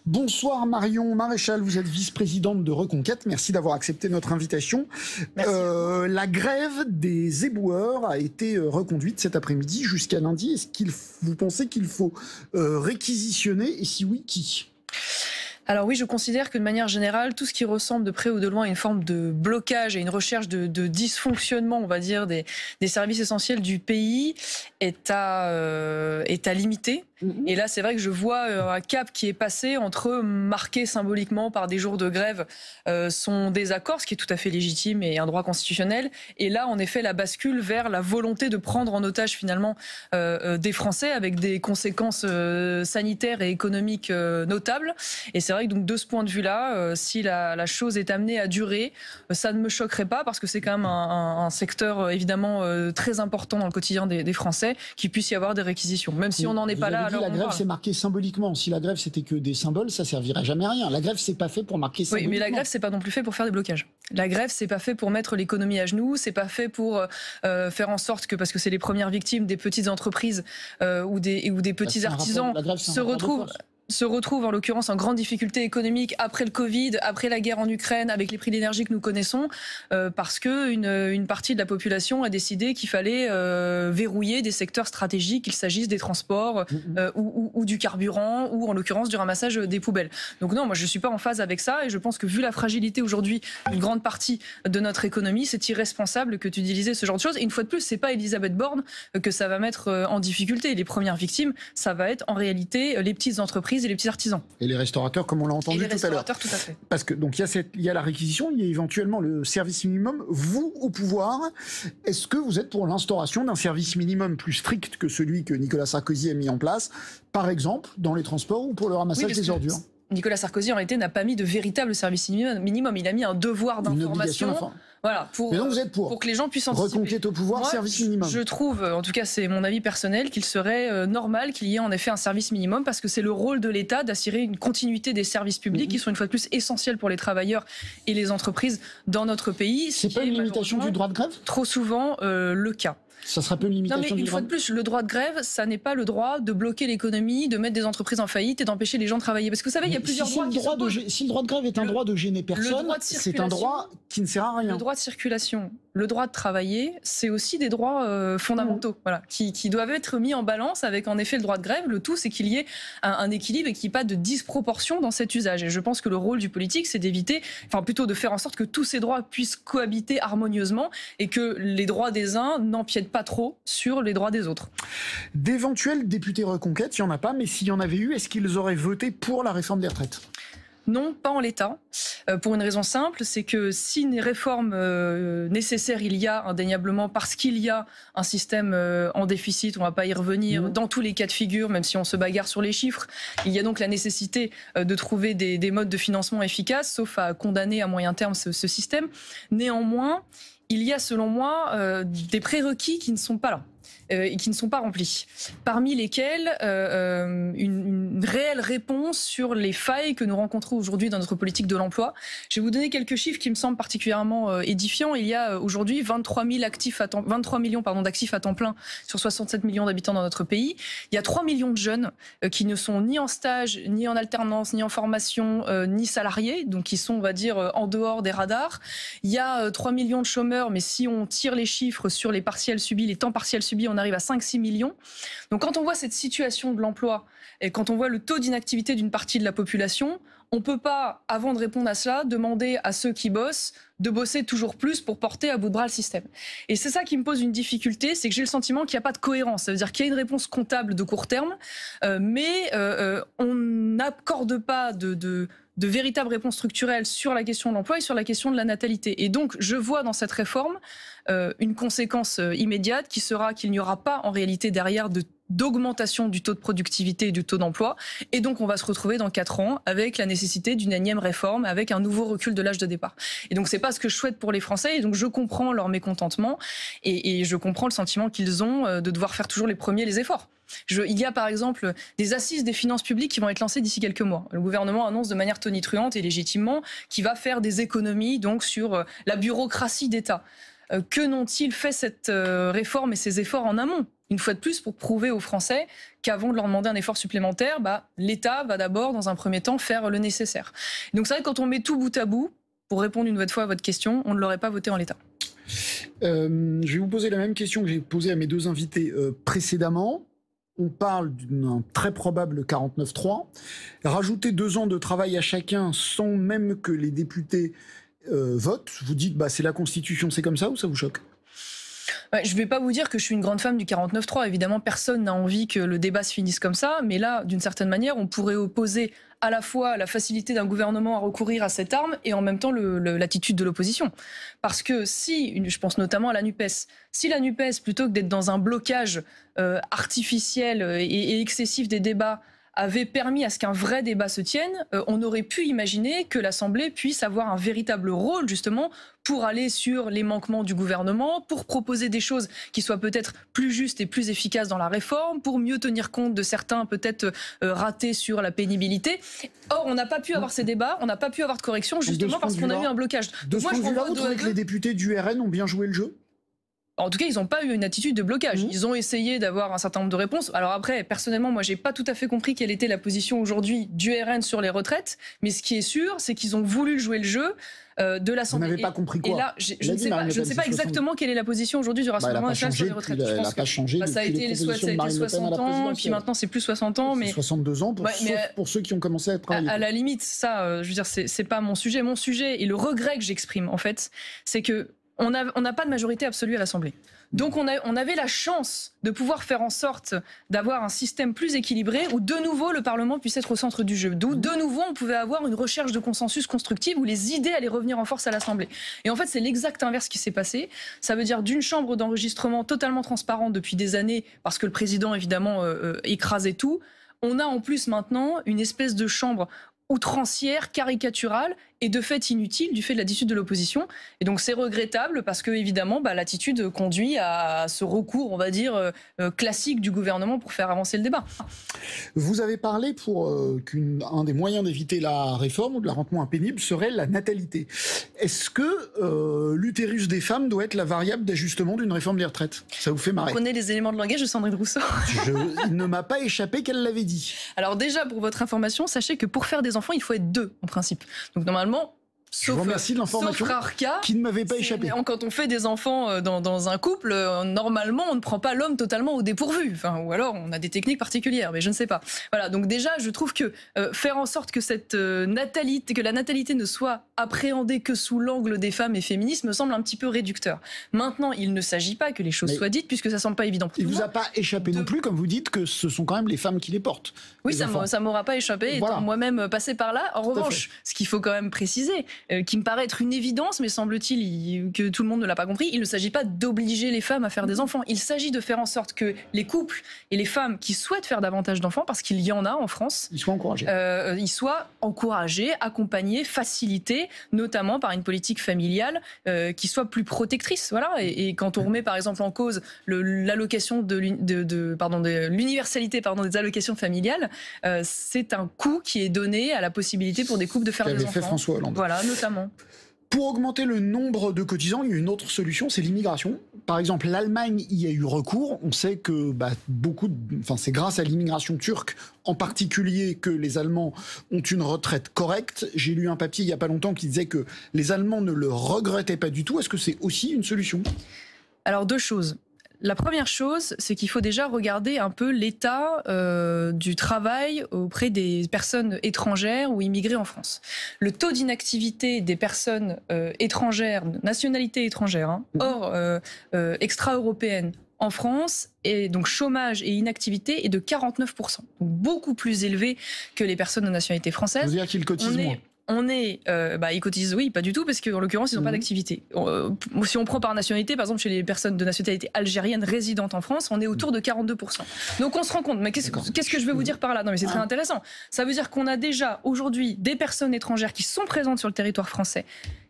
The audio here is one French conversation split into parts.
Bonsoir Marion Maréchal, vous êtes vice-présidente de Reconquête. Merci d'avoir accepté notre invitation. La grève des éboueurs a été reconduite cet après-midi jusqu'à lundi. Est-ce que vous pensez qu'il faut réquisitionner, et si oui, qui ? Alors oui, je considère que de manière générale, tout ce qui ressemble de près ou de loin à une forme de blocage et une recherche de dysfonctionnement, on va dire, des services essentiels du pays est à limiter. Et là, c'est vrai que je vois un cap qui est passé entre marqué symboliquement par des jours de grève son désaccord, ce qui est tout à fait légitime et un droit constitutionnel. Et là, en effet, la bascule vers la volonté de prendre en otage finalement des Français avec des conséquences sanitaires et économiques notables. Et c'est vrai que donc de ce point de vue-là, si la chose est amenée à durer, ça ne me choquerait pas parce que c'est quand même un secteur évidemment très important dans le quotidien des Français, qu'il puisse y avoir des réquisitions, même si on n'en est pas là. La grève, c'est marqué symboliquement. Si la grève, c'était que des symboles, ça servirait jamais à rien. La grève, c'est pas fait pour marquer symboliquement. Oui, mais la grève, c'est pas non plus fait pour faire des blocages. La grève, c'est pas fait pour mettre l'économie à genoux. C'est pas fait pour faire en sorte que, parce que c'est les premières victimes, des petites entreprises ou des petits artisans se retrouvent en l'occurrence en grande difficulté économique après le Covid, après la guerre en Ukraine, avec les prix de l'énergie que nous connaissons, parce que une partie de la population a décidé qu'il fallait verrouiller des secteurs stratégiques, qu'il s'agisse des transports ou du carburant, ou en l'occurrence du ramassage des poubelles. Donc non, moi je suis pas en phase avec ça, et je pense que vu la fragilité aujourd'hui d'une grande partie de notre économie, c'est irresponsable que d'utiliser ce genre de choses. Et une fois de plus, c'est pas Elisabeth Borne que ça va mettre en difficulté. Les premières victimes, ça va être en réalité les petites entreprises et les petits artisans. Et les restaurateurs, comme on l'a entendu tout à l'heure. Tout à fait. Parce que donc il y a la réquisition, il y a éventuellement le service minimum. Vous, au pouvoir, est-ce que vous êtes pour l'instauration d'un service minimum plus strict que celui que Nicolas Sarkozy a mis en place, par exemple dans les transports ou pour le ramassage des ordures ? Nicolas Sarkozy, en réalité, n'a pas mis de véritable service minimum. Il a mis un devoir d'information. Voilà, pour que les gens puissent anticiper. Reconquête au pouvoir, moi, service minimum. Je trouve, en tout cas c'est mon avis personnel, qu'il serait normal qu'il y ait en effet un service minimum, parce que c'est le rôle de l'État d'assurer une continuité des services publics qui sont une fois de plus essentiels pour les travailleurs et les entreprises dans notre pays. C'est pas une limitation du droit de grève ? Trop souvent le cas. Ça sera pas une limitation du droit de grève ? Une fois de plus, le droit de grève, ça n'est pas le droit de bloquer l'économie, de mettre des entreprises en faillite et d'empêcher les gens de travailler. Parce que vous savez, il y a plusieurs droits qui s'opposent. Si le droit de grève est un droit de gêner personne, c'est un droit qui ne sert à rien. Le droit de circulation, le droit de travailler, c'est aussi des droits fondamentaux, voilà, qui doivent être mis en balance avec en effet le droit de grève. Le tout, c'est qu'il y ait un équilibre et qu'il n'y ait pas de disproportion dans cet usage. Et je pense que le rôle du politique, c'est d'éviter, enfin plutôt de faire en sorte que tous ces droits puissent cohabiter harmonieusement et que les droits des uns n'empiètent pas trop sur les droits des autres. D'éventuels députés Reconquête, il n'y en a pas, mais s'il y en avait eu, est-ce qu'ils auraient voté pour la réforme des retraites ? Non, pas en l'état, pour une raison simple, c'est que si une réforme nécessaire il y a indéniablement, parce qu'il y a un système en déficit, on ne va pas y revenir, dans tous les cas de figure, même si on se bagarre sur les chiffres, il y a donc la nécessité de trouver des modes de financement efficaces, sauf à condamner à moyen terme ce système. Néanmoins, il y a selon moi des prérequis qui ne sont pas là. Et qui ne sont pas remplis, parmi lesquels une réelle réponse sur les failles que nous rencontrons aujourd'hui dans notre politique de l'emploi. Je vais vous donner quelques chiffres qui me semblent particulièrement édifiants. Il y a aujourd'hui 23 millions d'actifs à temps plein sur 67 millions d'habitants dans notre pays. Il y a 3 millions de jeunes qui ne sont ni en stage, ni en alternance, ni en formation, ni salariés, donc qui sont, on va dire, en dehors des radars. Il y a 3 millions de chômeurs, mais si on tire les chiffres sur les partiels subis, les temps partiels subis, on arrive à 5-6 millions. Donc quand on voit cette situation de l'emploi et quand on voit le taux d'inactivité d'une partie de la population, on ne peut pas, avant de répondre à cela, demander à ceux qui bossent de bosser toujours plus pour porter à bout de bras le système. Et c'est ça qui me pose une difficulté, c'est que j'ai le sentiment qu'il n'y a pas de cohérence. Ça veut dire qu'il y a une réponse comptable de court terme, mais on n'accorde pas de véritables réponses structurelles sur la question de l'emploi et sur la question de la natalité. Et donc, je vois dans cette réforme une conséquence immédiate qui sera qu'il n'y aura pas en réalité derrière d'augmentation du taux de productivité et du taux d'emploi. Et donc, on va se retrouver dans 4 ans avec la nécessité d'une énième réforme, avec un nouveau recul de l'âge de départ. Et donc, c'est pas ce que je souhaite pour les Français. Et donc, je comprends leur mécontentement et je comprends le sentiment qu'ils ont de devoir faire toujours les premiers les efforts. Il y a par exemple des assises des finances publiques qui vont être lancées d'ici quelques mois. Le gouvernement annonce de manière tonitruante et légitimement qu'il va faire des économies donc sur la bureaucratie d'État. que n'ont-ils fait cette réforme et ces efforts en amont ? Une fois de plus, pour prouver aux Français qu'avant de leur demander un effort supplémentaire, l'État va d'abord, dans un premier temps, faire le nécessaire. Donc c'est vrai que quand on met tout bout à bout, pour répondre une nouvelle fois à votre question, on ne l'aurait pas voté en l'état. Je vais vous poser la même question que j'ai posée à mes deux invités précédemment. On parle d'un très probable 49-3. Rajouter 2 ans de travail à chacun sans même que les députés votent, vous dites c'est la Constitution, c'est comme ça, ou ça vous choque ? Je ne vais pas vous dire que je suis une grande femme du 49-3. Évidemment, personne n'a envie que le débat se finisse comme ça. Mais là, d'une certaine manière, on pourrait opposer à la fois la facilité d'un gouvernement à recourir à cette arme et en même temps l'attitude de l'opposition. Parce que je pense notamment à la NUPES, si la NUPES, plutôt que d'être dans un blocage artificiel et excessif des débats, avait permis à ce qu'un vrai débat se tienne, on aurait pu imaginer que l'Assemblée puisse avoir un véritable rôle justement pour aller sur les manquements du gouvernement, pour proposer des choses qui soient peut-être plus justes et plus efficaces dans la réforme, pour mieux tenir compte de certains peut-être ratés sur la pénibilité. Or, on n'a pas pu avoir ces débats, on n'a pas pu avoir de correction justement parce qu'on a eu un blocage. De ce point de vue-là, vous trouvez que les députés du RN ont bien joué le jeu ? En tout cas, ils n'ont pas eu une attitude de blocage. Ils ont essayé d'avoir un certain nombre de réponses. Alors après, personnellement, moi, j'ai pas tout à fait compris quelle était la position aujourd'hui du RN sur les retraites. Mais ce qui est sûr, c'est qu'ils ont voulu jouer le jeu de l'Assemblée. Vous n'avez pas compris quoi ? Et là, je ne sais pas exactement quelle est la position aujourd'hui du Rassemblement national sur les retraites. Elle n'a pas changé. Ça a été 60 ans, et puis maintenant c'est plus 60 ans. Mais 62 ans pour ceux qui ont commencé à travailler. À la limite, ça, je veux dire, c'est pas mon sujet. Mon sujet et le regret que j'exprime, en fait, c'est que on n'a pas de majorité absolue à l'Assemblée. Donc on avait la chance de pouvoir faire en sorte d'avoir un système plus équilibré où de nouveau le Parlement puisse être au centre du jeu. D'où de nouveau on pouvait avoir une recherche de consensus constructive où les idées allaient revenir en force à l'Assemblée. Et en fait c'est l'exact inverse qui s'est passé. Ça veut dire d'une chambre d'enregistrement totalement transparente depuis des années parce que le président évidemment écrasait tout. On a en plus maintenant une espèce de chambre outrancière, caricaturale et de fait inutile du fait de l'attitude de l'opposition. Et donc c'est regrettable parce que évidemment l'attitude conduit à ce recours, on va dire, classique du gouvernement pour faire avancer le débat. Vous avez parlé pour qu'un des moyens d'éviter la réforme ou de la rendre moins pénible serait la natalité. Est-ce que l'utérus des femmes doit être la variable d'ajustement d'une réforme des retraites ? Ça vous fait marrer ? Vous prenez les éléments de langage de Sandrine Rousseau. Il ne m'a pas échappé qu'elle l'avait dit. Alors déjà, pour votre information, sachez que pour faire des enfants, il faut être 2 en principe. Donc normalement, je vous remercie de l'information qui ne m'avait pas échappé. Quand on fait des enfants dans un couple, normalement, on ne prend pas l'homme totalement au dépourvu. Ou alors, on a des techniques particulières, mais je ne sais pas. Voilà, donc déjà, je trouve que faire en sorte que la natalité ne soit appréhendée que sous l'angle des femmes et féministes me semble un petit peu réducteur. Maintenant, il ne s'agit pas que les choses soient dites, puisque ça ne semble pas évident pour tout le monde. Il ne vous a pas échappé non plus, comme vous dites, que ce sont quand même les femmes qui les portent. Oui, ça ne m'aura pas échappé, étant moi-même passé par là. En revanche, ce qu'il faut quand même préciser, qui me paraît être une évidence, mais semble-t-il que tout le monde ne l'a pas compris, il ne s'agit pas d'obliger les femmes à faire des enfants. Il s'agit de faire en sorte que les couples et les femmes qui souhaitent faire davantage d'enfants, parce qu'il y en a en France, ils soient encouragés, accompagnés, facilités, notamment par une politique familiale qui soit plus protectrice. Voilà. Et quand on remet par exemple en cause l'allocation de l'universalité des allocations familiales, c'est un coût qui est donné à la possibilité pour des couples de faire des enfants. Fait François Hollande. Voilà, notamment. Pour augmenter le nombre de cotisants, il y a une autre solution, c'est l'immigration. Par exemple, l'Allemagne y a eu recours. On sait que c'est grâce à l'immigration turque, en particulier, que les Allemands ont une retraite correcte. J'ai lu un papier il n'y a pas longtemps qui disait que les Allemands ne le regrettaient pas du tout. Est-ce que c'est aussi une solution ? Alors, 2 choses. La première chose, c'est qu'il faut déjà regarder un peu l'état du travail auprès des personnes étrangères ou immigrées en France. Le taux d'inactivité des personnes étrangères, nationalité étrangère, hors extra-européenne, en France, et donc chômage et inactivité est de 49%. Donc beaucoup plus élevé que les personnes de nationalité française. Vous dire qu'ils cotisent moins. Ils cotisent, oui, pas du tout, parce qu'en l'occurrence, ils n'ont pas d'activité. Si on prend par nationalité, par exemple, chez les personnes de nationalité algérienne résidentes en France, on est autour de 42%. Donc on se rend compte, mais qu'est-ce que je veux vous dire par là ? Non, mais c'est très intéressant. Ça veut dire qu'on a déjà aujourd'hui des personnes étrangères qui sont présentes sur le territoire français,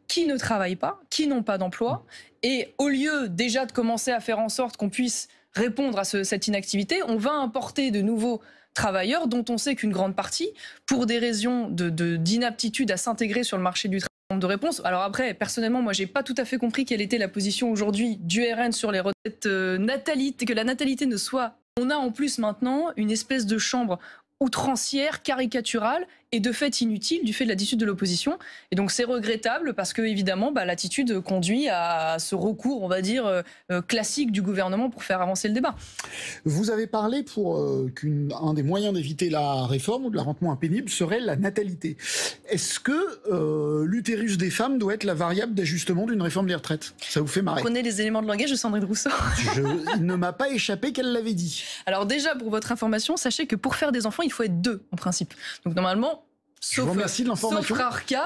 qui ne travaillent pas, qui n'ont pas d'emploi, et au lieu déjà de commencer à faire en sorte qu'on puisse répondre à cette inactivité, on va importer de nouveaux travailleurs dont on sait qu'une grande partie, pour des raisons d'inaptitude à s'intégrer sur le marché du travail, de réponses. Alors après, personnellement, moi, j'ai pas tout à fait compris quelle était la position aujourd'hui du RN sur les retraites natalité, que la natalité ne soit... On a en plus maintenant une espèce de chambre outrancière, caricaturale et de fait inutile du fait de l'attitude de l'opposition. Et donc c'est regrettable parce que évidemment l'attitude conduit à ce recours, on va dire, classique du gouvernement pour faire avancer le débat. Vous avez parlé pour qu'un des moyens d'éviter la réforme ou de la rendre moins pénible serait la natalité. Est-ce que l'utérus des femmes doit être la variable d'ajustement d'une réforme des retraites? Ça vous fait marrer? Vous connaissez les éléments de langage de Sandrine Rousseau? Il ne m'a pas échappé qu'elle l'avait dit. Alors déjà, pour votre information, sachez que pour faire des enfants, il faut être 2 en principe. Donc normalement, je vous remercie de l'information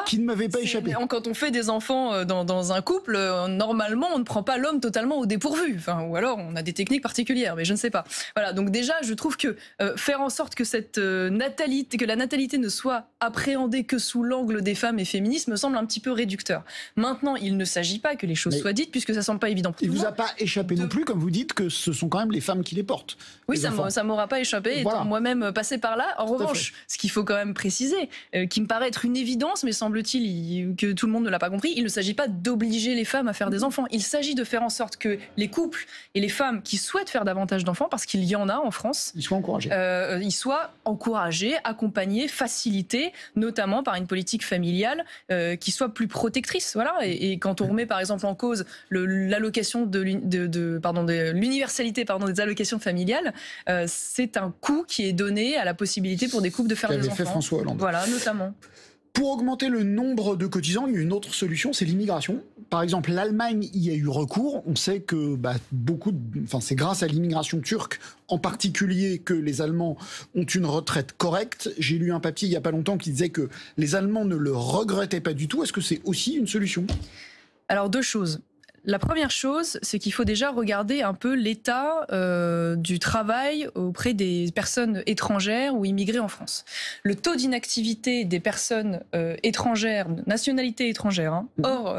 qui ne m'avait pas échappé. Quand on fait des enfants dans un couple, normalement, on ne prend pas l'homme totalement au dépourvu. Enfin, ou alors, on a des techniques particulières, mais je ne sais pas. Voilà, donc déjà, je trouve que faire en sorte que cette natalité, que la natalité ne soit appréhendée que sous l'angle des femmes et féministes me semble un petit peu réducteur. Maintenant, il ne s'agit pas que les choses soient dites, puisque ça ne semble pas évident pour tout le monde. Il ne vous a pas échappé non plus, comme vous dites, que ce sont quand même les femmes qui les portent. Oui, ça ne m'aura pas échappé, étant moi-même passé par là. En revanche, ce qu'il faut quand même préciser, qui me paraît être une évidence, mais semble-t-il que tout le monde ne l'a pas compris, il ne s'agit pas d'obliger les femmes à faire des enfants. Il s'agit de faire en sorte que les couples et les femmes qui souhaitent faire davantage d'enfants, parce qu'il y en a en France, ils soient encouragés. Accompagnés, facilités, notamment par une politique familiale qui soit plus protectrice. Voilà. Et quand on remet par exemple en cause l'allocation de l'universalité des allocations familiales, c'est un coût qui est donné à la possibilité pour des couples de faire des enfants. Fait François Hollande. Voilà, notamment. Pour augmenter le nombre de cotisants, il y a une autre solution, c'est l'immigration. Par exemple, l'Allemagne y a eu recours. On sait que c'est grâce à l'immigration turque, en particulier, que les Allemands ont une retraite correcte. J'ai lu un papier il n'y a pas longtemps qui disait que les Allemands ne le regrettaient pas du tout. Est-ce que c'est aussi une solution? Alors, 2 choses. La première chose, c'est qu'il faut déjà regarder un peu l'état du travail auprès des personnes étrangères ou immigrées en France. Le taux d'inactivité des personnes étrangères, nationalité étrangère, hors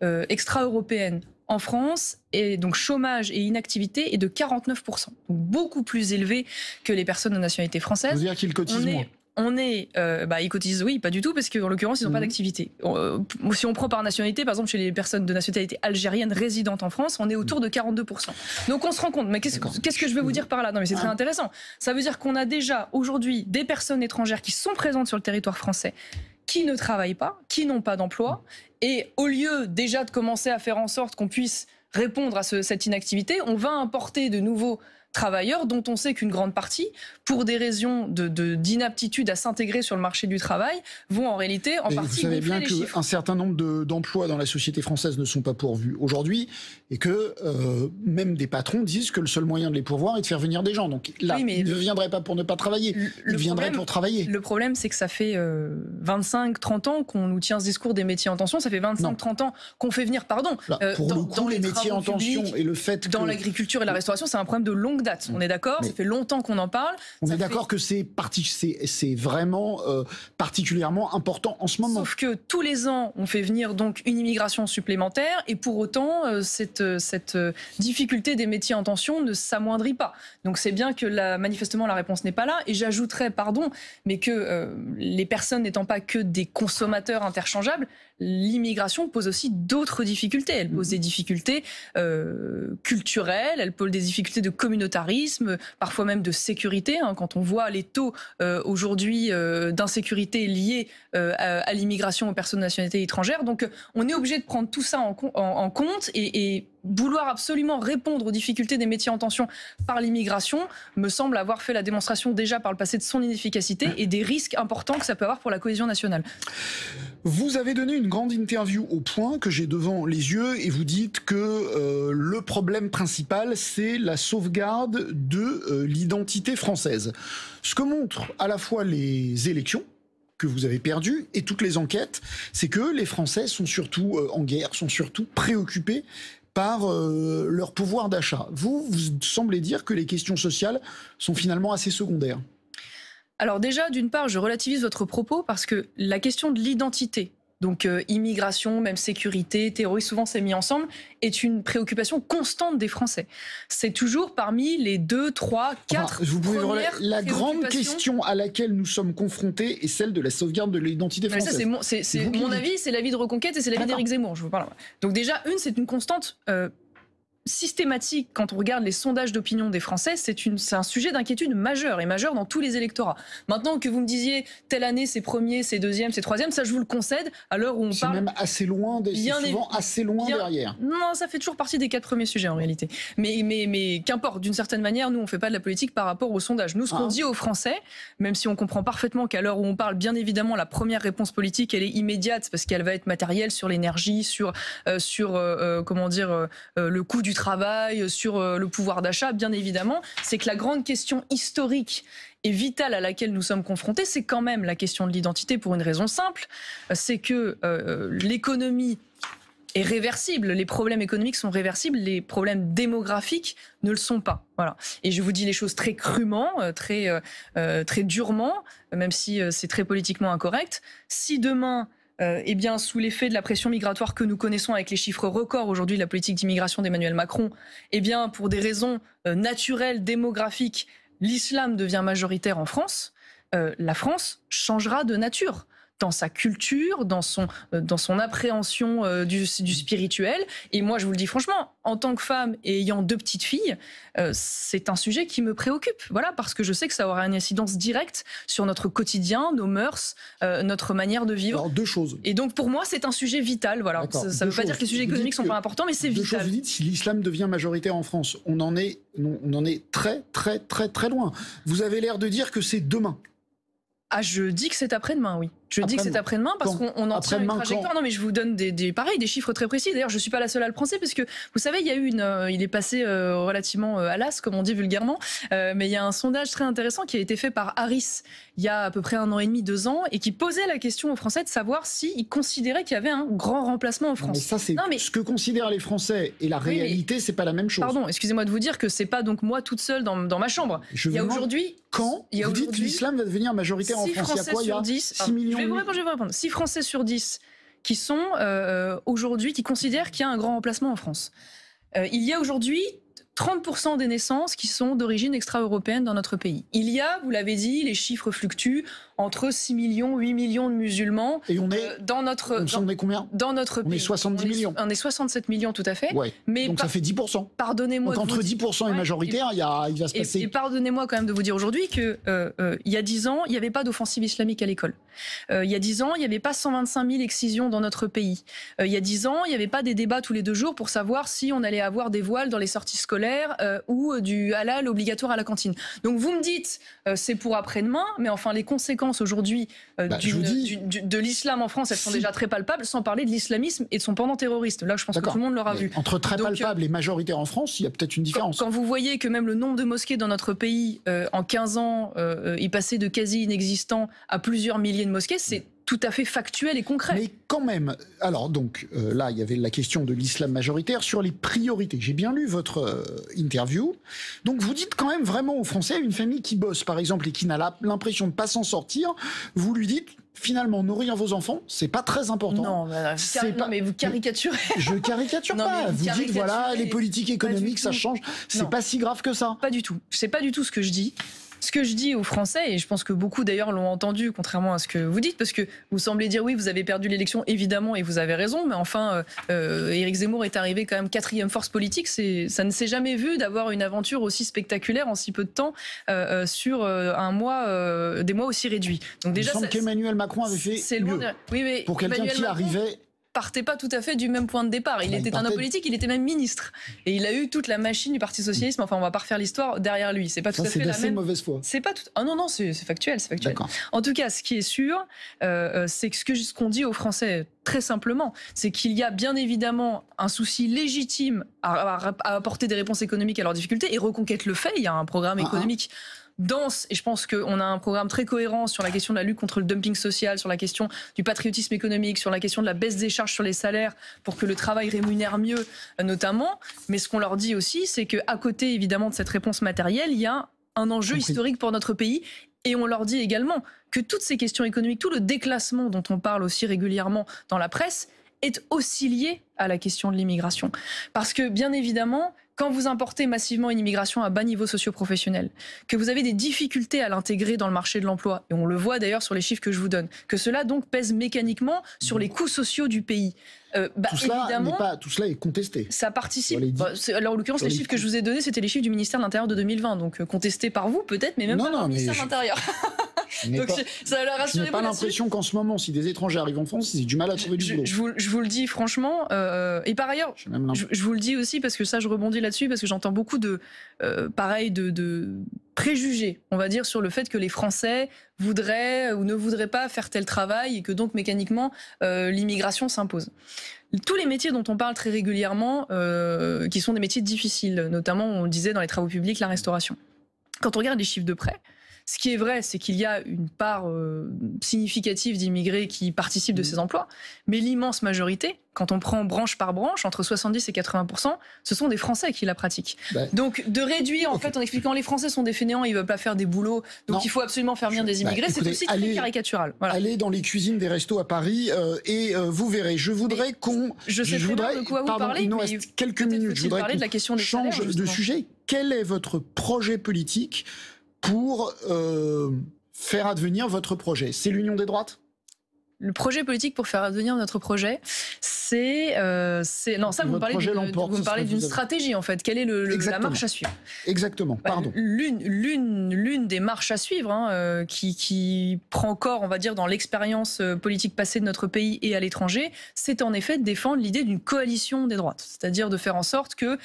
extra-européenne, en France, et donc chômage et inactivité est de 49%. Donc beaucoup plus élevé que les personnes de nationalité française. Vous dire qu'ils cotisent moins? Ils cotisent, oui, pas du tout, parce qu'en l'occurrence, ils n'ont pas d'activité. Si on prend par nationalité, par exemple, chez les personnes de nationalité algérienne résidentes en France, on est autour de 42%. Donc on se rend compte, mais qu'est-ce que je veux vous dire par là? Non, mais c'est très intéressant. Ça veut dire qu'on a déjà aujourd'hui des personnes étrangères qui sont présentes sur le territoire français, qui ne travaillent pas, qui n'ont pas d'emploi, et au lieu déjà de commencer à faire en sorte qu'on puisse répondre à cette inactivité, on va importer de nouveaux travailleurs dont on sait qu'une grande partie, pour des raisons d'inaptitude à s'intégrer sur le marché du travail, vont en réalité en partie gonfler les chiffres. Vous savez bien qu'un certain nombre d'emplois dans la société française ne sont pas pourvus aujourd'hui et que même des patrons disent que le seul moyen de les pourvoir est de faire venir des gens. Donc là, ils ne viendraient pas pour ne pas travailler, ils viendraient pour travailler. Le problème, c'est que ça fait 25-30 ans qu'on nous tient ce discours des métiers en tension, ça fait 25-30 ans qu'on fait venir, dans les métiers en tension et le fait dans l'agriculture et la restauration, c'est un problème de longue date. On est d'accord, ça fait longtemps qu'on en parle. On est d'accord que c'est vraiment particulièrement important en ce moment. Sauf que tous les ans, on fait venir donc une immigration supplémentaire et pour autant, cette difficulté des métiers en tension ne s'amoindrit pas. Donc c'est bien que manifestement la réponse n'est pas là. Et j'ajouterais, mais que les personnes n'étant pas que des consommateurs interchangeables, l'immigration pose aussi d'autres difficultés. Elle pose des difficultés culturelles, elle pose des difficultés de communautarisme, parfois même de sécurité. Quand on voit les taux aujourd'hui d'insécurité liés à l'immigration aux personnes de nationalité étrangère. Donc on est obligé de prendre tout ça en compte et vouloir absolument répondre aux difficultés des métiers en tension par l'immigration me semble avoir fait la démonstration déjà par le passé de son inefficacité et des risques importants que ça peut avoir pour la cohésion nationale. Vous avez donné une grande interview au Point que j'ai devant les yeux et vous dites que le problème principal, c'est la sauvegarde de l'identité française. Ce que montrent à la fois les élections que vous avez perdues et toutes les enquêtes, c'est que les Français sont surtout en guerre, sont surtout préoccupés par leur pouvoir d'achat. Vous semblez dire que les questions sociales sont finalement assez secondaires. Alors déjà, d'une part, je relativise votre propos parce que la question de l'identité Donc immigration, même sécurité, terrorisme, souvent c'est mis ensemble, est une préoccupation constante des Français. C'est toujours parmi les 2, 3, 4 premières la grande question à laquelle nous sommes confrontés est celle de la sauvegarde de l'identité française. Ça, c'est mon avis, c'est l'avis de Reconquête et c'est l'avis d'Éric Zemmour, je vous parle. Donc déjà, c'est une constante systématique quand on regarde les sondages d'opinion des Français, c'est un sujet d'inquiétude majeur et majeur dans tous les électorats. Maintenant que vous me disiez telle année c'est premier, c'est deuxième, c'est troisième, ça je vous le concède. À l'heure où on parle, c'est même assez loin, souvent assez loin derrière. Non, ça fait toujours partie des 4 premiers sujets en réalité. Mais qu'importe, d'une certaine manière, nous on fait pas de la politique par rapport aux sondages. Nous, ce qu'on dit aux Français, même si on comprend parfaitement qu'à l'heure où on parle, bien évidemment, la première réponse politique, elle est immédiate parce qu'elle va être matérielle sur l'énergie, sur comment dire, le coût du travail, sur le pouvoir d'achat, bien évidemment, c'est que la grande question historique et vitale à laquelle nous sommes confrontés, c'est quand même la question de l'identité pour une raison simple, c'est que l'économie est réversible, les problèmes économiques sont réversibles, les problèmes démographiques ne le sont pas. Voilà. Et je vous dis les choses très crûment, très durement, même si c'est très politiquement incorrect. Si demain eh bien, sous l'effet de la pression migratoire que nous connaissons avec les chiffres records aujourd'hui de la politique d'immigration d'Emmanuel Macron, eh bien, pour des raisons naturelles, démographiques, l'islam devient majoritaire en France, la France changera de nature dans sa culture, dans son appréhension du spirituel. Et moi, je vous le dis franchement, en tant que femme et ayant 2 petites filles, c'est un sujet qui me préoccupe. Voilà, parce que je sais que ça aura une incidence directe sur notre quotidien, nos mœurs, notre manière de vivre. Alors, 2 choses. Et donc, pour moi, c'est un sujet vital. Voilà. Ça ne veut pas dire que les sujets économiques ne sont pas importants, mais c'est vital. 2 choses, vous dites, si l'islam devient majoritaire en France, on en est très, très, très, très loin. Vous avez l'air de dire que c'est demain. Ah, je dis que c'est après-demain, oui. Je dis que c'est après-demain parce qu'on en tient une trajectoire. Non, mais je vous donne des chiffres très précis. D'ailleurs, je ne suis pas la seule à le penser parce que, vous savez, il y a eu il est passé relativement à l'as, comme on dit vulgairement, mais il y a un sondage très intéressant qui a été fait par Harris il y a à peu près 1 an et demi, 2 ans, et qui posait la question aux Français de savoir s'ils considéraient qu'il y avait un grand remplacement en France. Mais ça, c'est ce que considèrent les Français et la réalité, c'est pas la même chose. Pardon, excusez-moi de vous dire que c'est pas donc moi toute seule dans ma chambre. Il y a aujourd'hui... Quand vous dites que l'islam va devenir majoritaire en France, il y a quoi? Il y a 6 millions. Je vais vous répondre. 6 Français sur 10 qui sont aujourd'hui, qui considèrent qu'il y a un grand remplacement en France. Il y a aujourd'hui 30% des naissances qui sont d'origine extra-européenne dans notre pays. Il y a, vous l'avez dit, les chiffres fluctuent entre 6 millions, 8 millions de musulmans. Et on est dans notre on est combien? Dans notre pays. On est 70 millions. On est 67 millions, tout à fait. Ouais. Mais donc ça fait 10%. Pardonnez-moi. Donc entre 10% et majoritaire, il va se passer. Et pardonnez-moi quand même de vous dire aujourd'hui que il y a 10 ans, il n'y avait pas d'offensive islamique à l'école. Il y a 10 ans, il n'y avait pas 125 000 excisions dans notre pays. Il y a 10 ans, il n'y avait pas des débats tous les 2 jours pour savoir si on allait avoir des voiles dans les sorties scolaires ou du halal obligatoire à la cantine. Donc vous me dites, c'est pour après-demain, mais enfin les conséquences aujourd'hui de l'islam en France, elles sont déjà très palpables, sans parler de l'islamisme et de son pendant terroriste. Là, je pense que tout le monde l'aura vu. Entre très palpable et majoritaire en France, il y a peut-être une différence. Quand vous voyez que même le nombre de mosquées dans notre pays, en 15 ans, est passé de quasi inexistant à plusieurs milliers de mosquées, c'est tout à fait factuel et concret. Mais quand même, alors donc là, il y avait la question de l'islam majoritaire sur les priorités. J'ai bien lu votre interview. Donc vous dites quand même vraiment aux Français, une famille qui bosse par exemple et qui n'a l'impression de ne pas s'en sortir, vous lui dites finalement nourrir vos enfants, c'est pas très important. Non, mais vous caricaturez. Je caricature pas. Vous dites voilà, les politiques économiques, ça change. C'est pas si grave que ça. Pas du tout. C'est pas du tout ce que je dis. Ce que je dis aux Français, et je pense que beaucoup d'ailleurs l'ont entendu, contrairement à ce que vous dites, parce que vous semblez dire oui, vous avez perdu l'élection, évidemment, et vous avez raison, mais enfin, Éric Zemmour est arrivé quand même 4e force politique. Ça ne s'est jamais vu d'avoir une aventure aussi spectaculaire en si peu de temps sur des mois aussi réduits. Donc déjà, il semble qu'Emmanuel Macron avait fait mieux. Oui, mais pour quelqu'un qui arrivait... partait pas tout à fait du même point de départ. Il était un homme politique, il était même ministre. Et il a eu toute la machine du Parti socialiste. Enfin, on va pas refaire l'histoire derrière lui. C'est pas tout à fait la même. Mauvaise foi. C'est pas tout. Ah non, c'est factuel, c'est factuel. En tout cas, ce qui est sûr, c'est que ce qu'on dit aux Français très simplement, c'est qu'il y a bien évidemment un souci légitime à apporter des réponses économiques à leurs difficultés. Et Reconquête le fait. Il y a un programme économique dense, et je pense qu'on a un programme très cohérent sur la question de la lutte contre le dumping social, sur la question du patriotisme économique, sur la question de la baisse des charges sur les salaires pour que le travail rémunère mieux notamment. Mais ce qu'on leur dit aussi, c'est qu'à côté évidemment de cette réponse matérielle, il y a un enjeu historique pour notre pays Et on leur dit également que toutes ces questions économiques, tout le déclassement dont on parle aussi régulièrement dans la presse, est aussi lié à la question de l'immigration. Parce que, bien évidemment, quand vous importez massivement une immigration à bas niveau socio-professionnel, que vous avez des difficultés à l'intégrer dans le marché de l'emploi, et on le voit d'ailleurs sur les chiffres que je vous donne, que cela donc pèse mécaniquement sur les coûts sociaux du pays. Tout cela est contesté. Ça participe. Alors, en l'occurrence, les chiffres que je vous ai donnés, c'était les chiffres du ministère de l'Intérieur de 2020, donc contestés par vous peut-être, mais même pas par le ministère de l'Intérieur. Je n'ai pas l'impression qu'en ce moment, si des étrangers arrivent en France, ils aient du mal à trouver du boulot. Je vous le dis franchement, et par ailleurs, je vous le dis aussi parce que ça, je rebondis là-dessus, parce que j'entends beaucoup de préjugés, on va dire, sur le fait que les Français voudraient ou ne voudraient pas faire tel travail et que donc mécaniquement l'immigration s'impose. Tous les métiers dont on parle très régulièrement, qui sont des métiers difficiles, notamment on le disait dans les travaux publics, la restauration. Quand on regarde les chiffres de près, ce qui est vrai, c'est qu'il y a une part significative d'immigrés qui participent de ces emplois, mais l'immense majorité, quand on prend branche par branche, entre 70 et 80%, ce sont des Français qui la pratiquent. Donc de réduire, en fait, en expliquant les Français sont des fainéants, ils ne veulent pas faire des boulots, donc il faut absolument faire venir des immigrés, c'est aussi très caricatural. Voilà. Allez dans les cuisines des restos à Paris et vous verrez. Je voudrais qu'on... Je sais très bien de quoi vous parlez, il nous reste quelques minutes. Je voudrais parler de la question des change salaires, de sujet. Quel est votre projet politique pour faire advenir votre projet? C'est l'union des droites? Le projet politique pour faire advenir notre projet, c'est... non, ça, vous me parlez d'une stratégie, en fait. Quelle est la marche à suivre? Exactement, pardon. L'une des marches à suivre, qui prend corps, on va dire, dans l'expérience politique passée de notre pays et à l'étranger, c'est en effet de défendre l'idée d'une coalition des droites. C'est-à-dire de faire en sorte que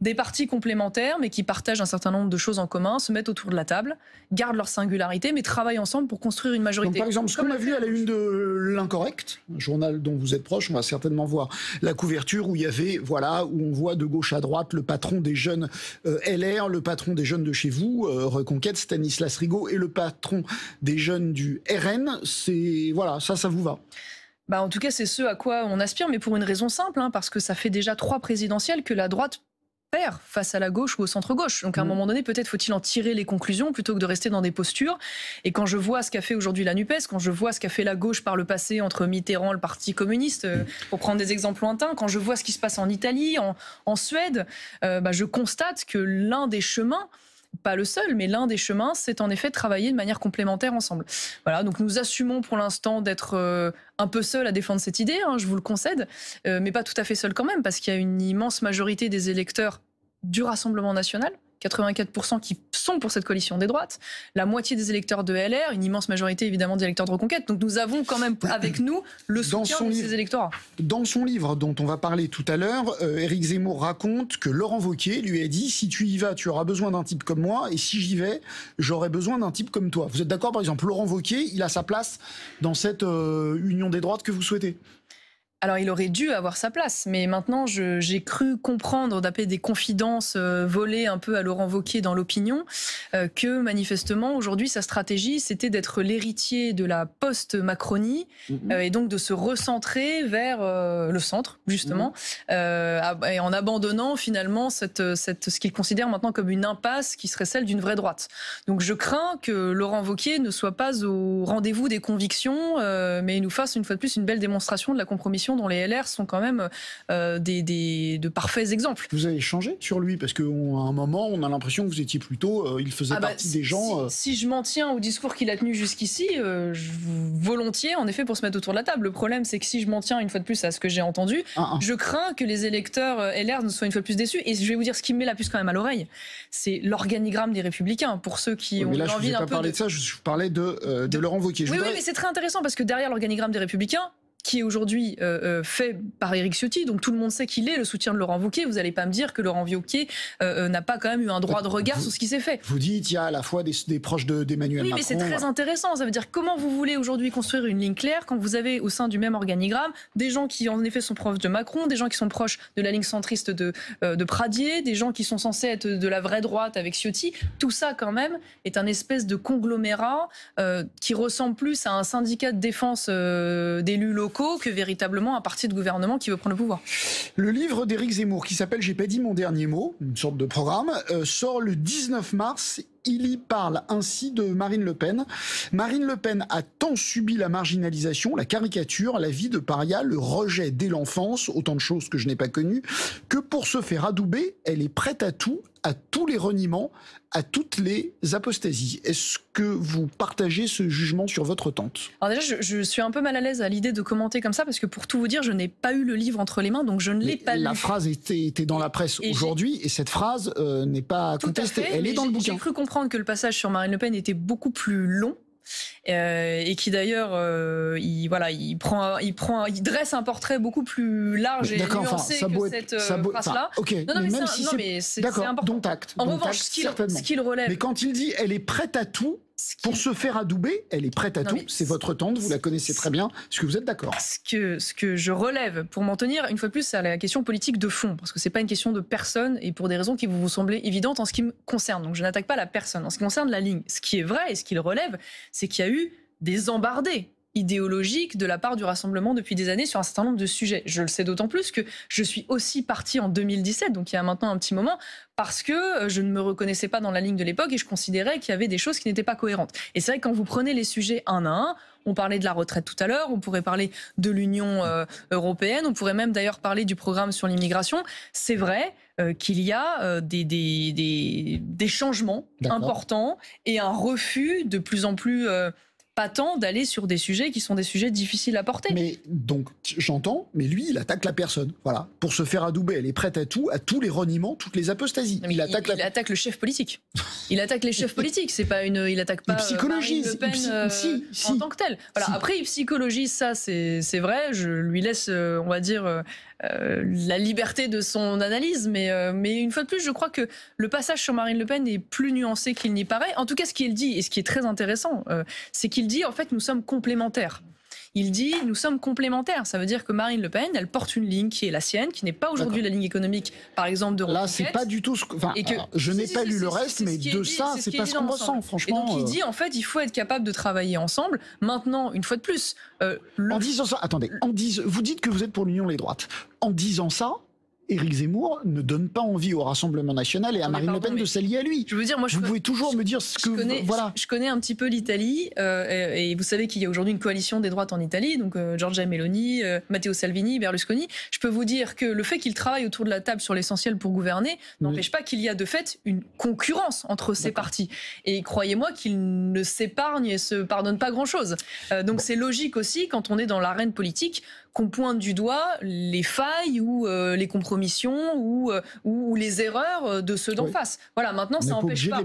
des partis complémentaires, mais qui partagent un certain nombre de choses en commun, se mettent autour de la table, gardent leur singularité, mais travaillent ensemble pour construire une majorité. Donc, par exemple, ce qu'on a vu à la une de l'Incorrect, un journal dont vous êtes proche, on va certainement voir la couverture où il y avait, voilà, où on voit de gauche à droite le patron des jeunes LR, le patron des jeunes de chez vous, Reconquête, Stanislas Rigaud, et le patron des jeunes du RN. C'est, voilà, ça vous va? En tout cas, c'est ce à quoi on aspire, mais pour une raison simple, parce que ça fait déjà 3 présidentielles que la droite perd face à la gauche ou au centre-gauche. Donc à un moment donné, peut-être faut-il en tirer les conclusions plutôt que de rester dans des postures. Et quand je vois ce qu'a fait aujourd'hui la NUPES, quand je vois ce qu'a fait la gauche par le passé entre Mitterrand, le Parti communiste, pour prendre des exemples lointains, quand je vois ce qui se passe en Italie, en Suède, je constate que l'un des chemins, pas le seul, mais l'un des chemins, c'est en effet de travailler de manière complémentaire ensemble. Voilà, donc nous assumons pour l'instant d'être un peu seuls à défendre cette idée, je vous le concède, mais pas tout à fait seuls quand même, parce qu'il y a une immense majorité des électeurs du Rassemblement national, 84% qui sont pour cette coalition des droites, la moitié des électeurs de LR, une immense majorité évidemment des électeurs de Reconquête. Donc nous avons quand même avec nous le soutien de ces électorats. Dans son livre dont on va parler tout à l'heure, Éric Zemmour raconte que Laurent Wauquiez lui a dit « Si tu y vas, tu auras besoin d'un type comme moi, et si j'y vais, j'aurai besoin d'un type comme toi ». Vous êtes d'accord, par exemple, Laurent Wauquiez, il a sa place dans cette union des droites que vous souhaitez? Alors, il aurait dû avoir sa place, mais maintenant, j'ai cru comprendre, d'après des confidences volées un peu à Laurent Wauquiez dans l'opinion, que manifestement, aujourd'hui, sa stratégie, c'était d'être l'héritier de la post-Macronie, et donc de se recentrer vers le centre, justement, et en abandonnant finalement ce qu'il considère maintenant comme une impasse qui serait celle d'une vraie droite. Donc, je crains que Laurent Wauquiez ne soit pas au rendez-vous des convictions, mais il nous fasse une fois de plus une belle démonstration de la compromission dont les LR sont quand même de parfaits exemples. Vous avez changé sur lui parce qu'à un moment, on a l'impression que vous étiez plutôt... il faisait partie des gens... Si je m'en tiens au discours qu'il a tenu jusqu'ici, volontiers, en effet, pour se mettre autour de la table. Le problème, c'est que si je m'en tiens une fois de plus à ce que j'ai entendu, je crains que les électeurs LR ne soient une fois de plus déçus. Et je vais vous dire ce qui me met la puce quand même à l'oreille, c'est l'organigramme des Républicains. Pour ceux qui ont envie d'un peu... parler de ça, je parlais de Laurent Wauquiez. Oui, mais c'est très intéressant parce que derrière l'organigramme des Républicains, qui est aujourd'hui fait par Éric Ciotti, donc tout le monde sait qu'il est le soutien de Laurent Wauquiez. Vous n'allez pas me dire que Laurent Wauquiez n'a pas quand même eu un droit de regard sur ce qui s'est fait. Vous dites il y a à la fois des proches d'Emmanuel Macron. Oui, mais c'est très intéressant. Ça veut dire comment vous voulez aujourd'hui construire une ligne claire quand vous avez au sein du même organigramme des gens qui en effet sont proches de Macron, des gens qui sont proches de la ligne centriste de Pradier, des gens qui sont censés être de la vraie droite avec Ciotti. Tout ça quand même est un espèce de conglomérat qui ressemble plus à un syndicat de défense d'élus locaux que véritablement un parti de gouvernement qui veut prendre le pouvoir. Le livre d'Éric Zemmour qui s'appelle « J'ai pas dit mon dernier mot », une sorte de programme, sort le 19 mars. il y parle ainsi de Marine Le Pen. Marine Le Pen a tant subi la marginalisation, la caricature, la vie de paria, le rejet dès l'enfance, autant de choses que je n'ai pas connues, que pour se faire adouber, elle est prête à tout, à tous les reniements, à toutes les apostasies. Est-ce que vous partagez ce jugement sur votre tante? Alors déjà, je suis un peu mal à l'aise à l'idée de commenter comme ça, parce que pour tout vous dire, je n'ai pas eu le livre entre les mains, donc je ne l'ai pas lu. La phrase était dans la presse aujourd'hui, et cette phrase n'est pas contestée. Elle est dans le bouquin. J'ai cru comprendre que le passage sur Marine Le Pen était beaucoup plus long. Et qui d'ailleurs, il dresse un portrait beaucoup plus large et nuancé que cette phrase-là. Ok, non, mais c'est important. Dont acte. En revanche, ce qu'il relève. Mais quand il dit elle est prête à tout pour se faire adouber, elle est prête à tout. C'est votre tante, vous la connaissez très bien. Est-ce que vous êtes d'accord? Ce que je relève, pour m'en tenir une fois de plus, c'est la question politique de fond, parce que c'est pas une question de personne et pour des raisons qui vous sembler évidentes en ce qui me concerne. Donc je n'attaque pas la personne. En ce qui concerne la ligne, ce qui est vrai et ce qu'il relève, c'est qu'il y a eu des embardées idéologique de la part du Rassemblement depuis des années sur un certain nombre de sujets. Je le sais d'autant plus que je suis aussi partie en 2017, donc il y a maintenant un petit moment, parce que je ne me reconnaissais pas dans la ligne de l'époque et je considérais qu'il y avait des choses qui n'étaient pas cohérentes. Et c'est vrai que quand vous prenez les sujets un à un, on parlait de la retraite tout à l'heure, on pourrait parler de l'Union européenne, on pourrait même d'ailleurs parler du programme sur l'immigration. C'est vrai qu'il y a des changements importants et un refus de plus en plus patent d'aller sur des sujets qui sont des sujets difficiles à porter. Mais donc, j'entends, mais lui, il attaque la personne. Voilà. Pour se faire adouber, elle est prête à tout, à tous les reniements, toutes les apostasies. Il attaque le chef politique. Il attaque les chefs politiques. C'est pas il attaque pas Marine Le Pen en tant que tel. Voilà. Après, il psychologise, ça, c'est vrai. Je lui laisse, on va dire, la liberté de son analyse, mais une fois de plus, je crois que le passage sur Marine Le Pen est plus nuancé qu'il n'y paraît. En tout cas, ce qu'il dit, et ce qui est très intéressant, c'est qu'il dit, en fait, nous sommes complémentaires. Il dit, nous sommes complémentaires. Ça veut dire que Marine Le Pen, elle porte une ligne qui est la sienne, qui n'est pas aujourd'hui la ligne économique, par exemple, de Reconquête. Là, c'est pas du tout ce que... Enfin, je n'ai pas lu le reste, mais de ça, c'est pas ce qu'on ressent, franchement. Et donc, il dit, en fait, il faut être capable de travailler ensemble. Maintenant, une fois de plus... En disant ça, attendez, vous dites que vous êtes pour l'union des droites. En disant ça, Éric Zemmour ne donne pas envie au Rassemblement national et à Marine Le Pen de s'allier à lui. Je veux dire, moi, vous pouvez toujours me dire ce que... Je connais un petit peu l'Italie, et vous savez qu'il y a aujourd'hui une coalition des droites en Italie, donc Giorgia Meloni, Matteo Salvini, Berlusconi. Je peux vous dire que le fait qu'ils travaillent autour de la table sur l'essentiel pour gouverner n'empêche pas qu'il y a de fait une concurrence entre ces partis. Et croyez-moi qu'ils ne s'épargnent et se pardonnent pas grand-chose. Donc c'est logique aussi, quand on est dans l'arène politique, qu'on pointe du doigt les failles ou les compromissions ou les erreurs de ceux d'en face. Voilà, maintenant, ça n'empêche pas,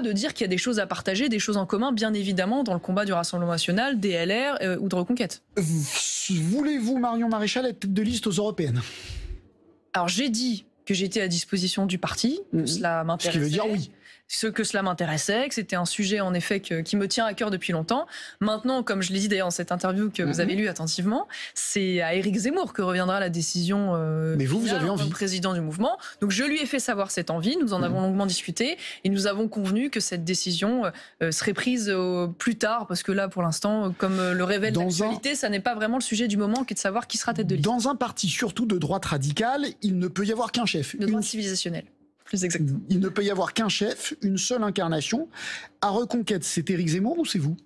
de dire qu'il y a des choses à partager, des choses en commun, bien évidemment, dans le combat du Rassemblement national, des LR ou de Reconquête. Voulez-vous, Marion Maréchal, être tête de liste aux européennes? Alors, j'ai dit que j'étais à disposition du parti, que cela m'intéressait. Ce qui veut dire oui. Que cela m'intéressait, que c'était un sujet en effet qui me tient à cœur depuis longtemps. Maintenant, comme je l'ai dit d'ailleurs dans cette interview que vous avez lue attentivement, c'est à Éric Zemmour que reviendra la décision mais vous avez envie. Président du mouvement. Donc je lui ai fait savoir cette envie, nous en avons longuement discuté et nous avons convenu que cette décision serait prise plus tard, parce que là pour l'instant, comme le révèle l'actualité, ça n'est pas vraiment le sujet du moment qui est de savoir qui sera tête de liste. Dans un parti surtout de droite radicale, il ne peut y avoir qu'un chef. De droite civilisationnelle. Plus exactement. Il ne peut y avoir qu'un chef, une seule incarnation. À Reconquête, c'est Éric Zemmour ou c'est vous?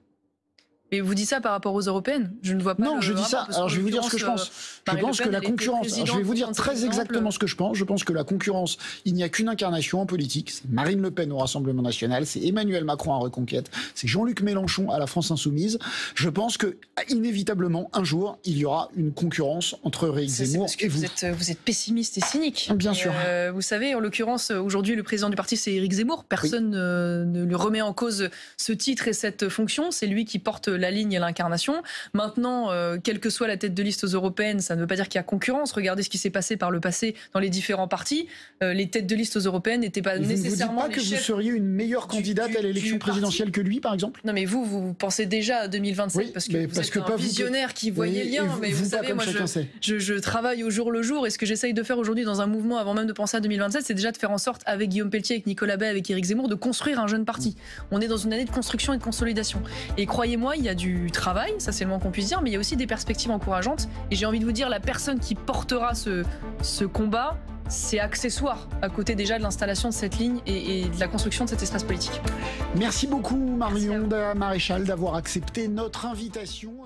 Et vous dites ça par rapport aux européennes? Je ne vois pas. Non, je dis ça. Alors je vais vous dire ce que je pense. Je pense que la concurrence. Je vais vous dire très exactement ce que je pense. Je pense que la concurrence, il n'y a qu'une incarnation en politique. C'est Marine Le Pen au Rassemblement national, c'est Emmanuel Macron à Reconquête, c'est Jean-Luc Mélenchon à la France insoumise. Je pense que inévitablement un jour il y aura une concurrence entre Éric Zemmour et vous. Vous êtes pessimiste et cynique. Bien sûr. Vous savez, en l'occurrence, aujourd'hui le président du parti c'est Éric Zemmour. Personne ne lui remet en cause ce titre et cette fonction. C'est lui qui porte la ligne et l'incarnation. Maintenant, quelle que soit la tête de liste aux européennes, ça ne veut pas dire qu'il y a concurrence. Regardez ce qui s'est passé par le passé dans les différents partis. Les têtes de liste aux européennes n'étaient pas nécessairement... Vous ne dites pas que vous seriez une meilleure candidate à l'élection présidentielle que lui, par exemple? Non, mais vous pensez déjà à 2027 parce que vous êtes un visionnaire qui voyait le lien. Mais vous savez, moi, je travaille au jour le jour et ce que j'essaye de faire aujourd'hui dans un mouvement, avant même de penser à 2027, c'est déjà de faire en sorte, avec Guillaume Pelletier, avec Nicolas Bay, avec Éric Zemmour, de construire un jeune parti. On est dans une année de construction et de consolidation. Et croyez-moi, il y a du travail, ça c'est le moins qu'on puisse dire, mais il y a aussi des perspectives encourageantes. Et j'ai envie de vous dire, la personne qui portera ce combat, c'est accessoire à côté déjà de l'installation de cette ligne et de la construction de cet espace politique. Merci beaucoup Marion Maréchal d'avoir accepté notre invitation.